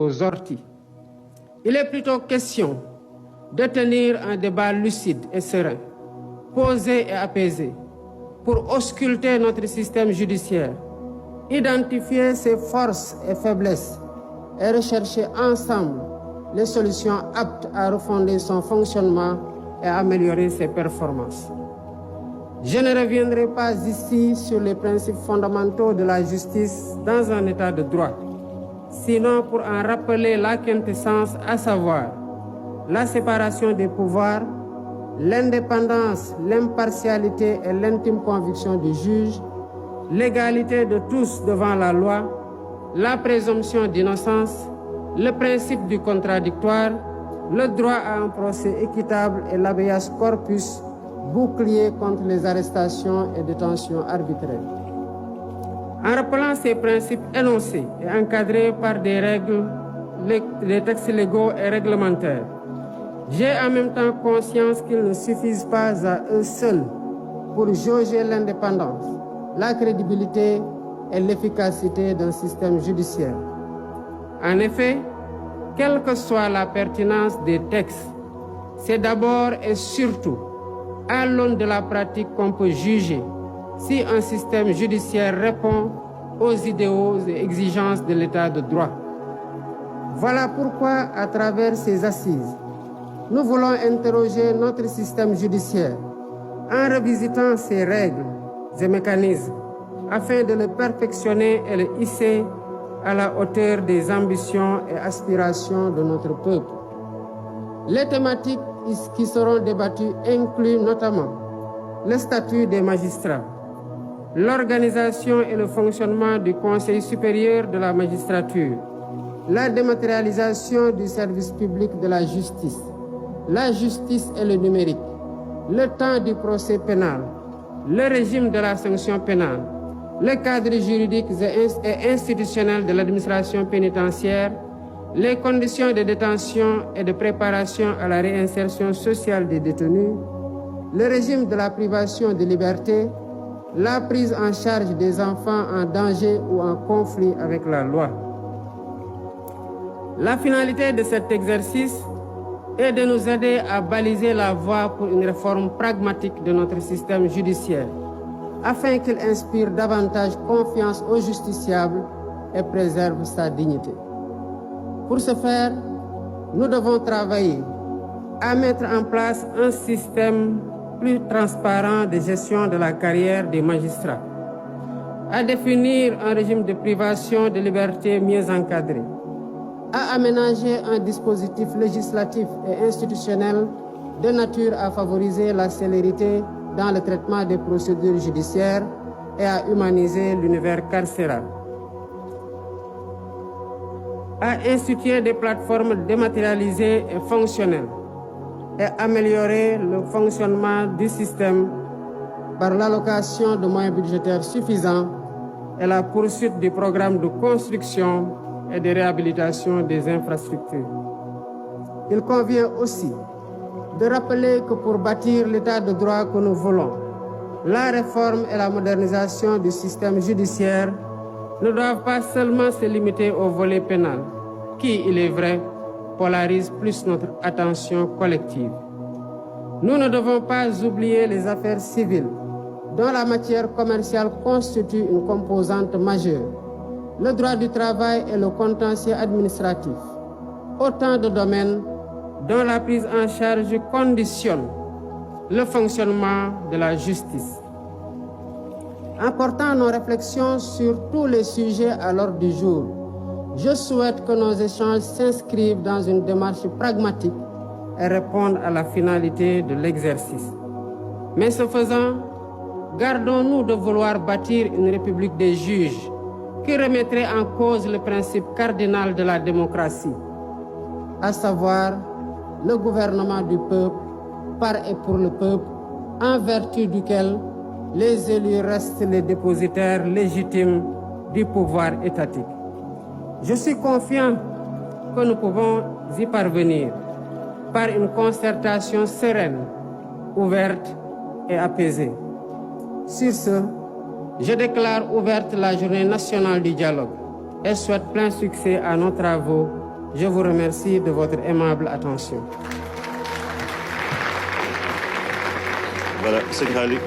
aux orties. Il est plutôt question de tenir un débat lucide et serein, posé et apaisé, pour ausculter notre système judiciaire, identifier ses forces et faiblesses et rechercher ensemble les solutions aptes à refonder son fonctionnement et à améliorer ses performances. Je ne reviendrai pas ici sur les principes fondamentaux de la justice dans un état de droit, sinon pour en rappeler la quintessence, à savoir la séparation des pouvoirs, l'indépendance, l'impartialité et l'intime conviction du juge, l'égalité de tous devant la loi, la présomption d'innocence, le principe du contradictoire, le droit à un procès équitable et l'habeas corpus, bouclier contre les arrestations et détentions arbitraires. En rappelant ces principes énoncés et encadrés par des règles, des textes légaux et réglementaires, j'ai en même temps conscience qu'ils ne suffisent pas à eux seuls pour jauger l'indépendance, la crédibilité et l'efficacité d'un système judiciaire. En effet, quelle que soit la pertinence des textes, c'est d'abord et surtout à l'aune de la pratique qu'on peut juger si un système judiciaire répond aux idéaux et exigences de l'état de droit. Voilà pourquoi, à travers ces assises, nous voulons interroger notre système judiciaire en revisitant ses règles et mécanismes afin de le perfectionner et le hisser à la hauteur des ambitions et aspirations de notre peuple. Les thématiques qui seront débattues incluent notamment le statut des magistrats, l'organisation et le fonctionnement du Conseil supérieur de la magistrature, la dématérialisation du service public de la justice et le numérique, le temps du procès pénal, le régime de la sanction pénale, le cadre juridique et institutionnel de l'administration pénitentiaire, les conditions de détention et de préparation à la réinsertion sociale des détenus, le régime de la privation de liberté, la prise en charge des enfants en danger ou en conflit avec la loi. La finalité de cet exercice est de nous aider à baliser la voie pour une réforme pragmatique de notre système judiciaire, afin qu'il inspire davantage confiance aux justiciables et préserve sa dignité. Pour ce faire, nous devons travailler à mettre en place un système plus transparent de gestion de la carrière des magistrats, à définir un régime de privation de liberté mieux encadré, à aménager un dispositif législatif et institutionnel de nature à favoriser la célérité dans le traitement des procédures judiciaires et à humaniser l'univers carcéral, à instituer des plateformes dématérialisées et fonctionnelles et améliorer le fonctionnement du système par l'allocation de moyens budgétaires suffisants et la poursuite du programme de construction et de réhabilitation des infrastructures. Il convient aussi de rappeler que pour bâtir l'état de droit que nous voulons, la réforme et la modernisation du système judiciaire ne doivent pas seulement se limiter au volet pénal, qui, il est vrai, polarise plus notre attention collective. Nous ne devons pas oublier les affaires civiles, dont la matière commerciale constitue une composante majeure, le droit du travail et le contentieux administratif, autant de domaines dont la prise en charge conditionne le fonctionnement de la justice. En portant nos réflexions sur tous les sujets à l'ordre du jour, je souhaite que nos échanges s'inscrivent dans une démarche pragmatique et répondent à la finalité de l'exercice. Mais ce faisant, gardons-nous de vouloir bâtir une république des juges qui remettrait en cause le principe cardinal de la démocratie, à savoir le gouvernement du peuple, par et pour le peuple, en vertu duquel les élus restent les dépositaires légitimes du pouvoir étatique. Je suis confiant que nous pouvons y parvenir par une concertation sereine, ouverte et apaisée. Sur ce, je déclare ouverte la journée nationale du dialogue et souhaite plein succès à nos travaux Je vous remercie de votre aimable attention. Voilà, Seigneur Ali.